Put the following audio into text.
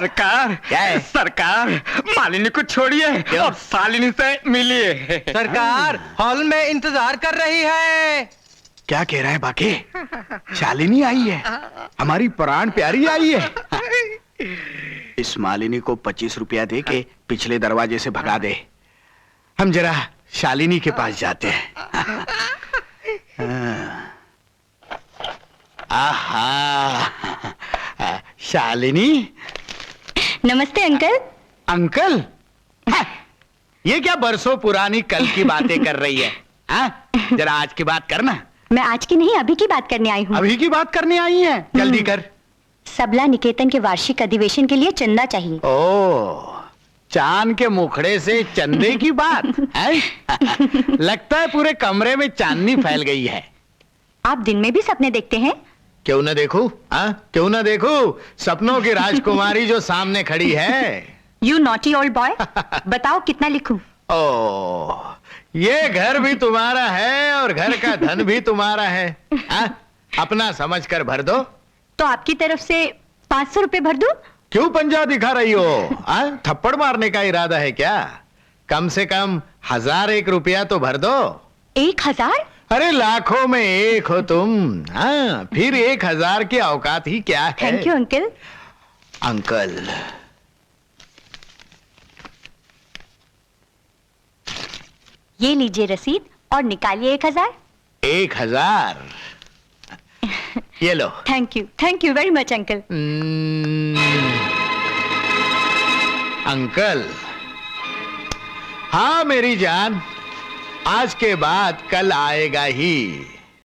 सरकार, क्या है? सरकार, मालिनी को छोड़िए और शालिनी से मिलिए। सरकार हॉल में इंतजार कर रही है। क्या कह रहा है बाकी? शालिनी आई है, हमारी प्राण प्यारी आई है। इस मालिनी को 25 रुपया दे के पिछले दरवाजे से भगा दे। हम जरा शालिनी के पास जाते हैं। आहा, शालिनी। नमस्ते अंकल। अंकल? ये क्या बरसों पुरानी कल की बातें कर रही है? जरा आज की बात करना। मैं आज की नहीं अभी की बात करने आई हूँ। अभी की बात करने आई है? जल्दी कर। सबला निकेतन के वार्षिक अधिवेशन के लिए चंदा चाहिए। ओ, चांद के मुखड़े से चंदे की बात है? लगता है पूरे कमरे में चांदनी फैल गई है। आप दिन में भी सपने देखते हैं? क्यों ना देखूं? क्यों ना देखूं? सपनों की राजकुमारी जो सामने खड़ी है। यू नॉटी ओल्ड बॉय, बताओ कितना लिखूं? ओ, ये घर भी तुम्हारा है और घर का धन भी तुम्हारा है। अपना समझ कर भर दो। तो आपकी तरफ से 500 रुपए भर दूं? क्यों पंजा दिखा रही हो? थप्पड़ मारने का इरादा है क्या? कम से कम 1001 रुपया तो भर दो। 1000? अरे लाखों में एक हो तुम। फिर 1000 की औकात ही क्या है? Thank you uncle. अंकल, ये लीजिए रसीद और निकालिए 1000। 1000? ये लो। Thank you very much uncle. Uncle, हाँ मेरी जान, आज के बाद कल आएगा ही।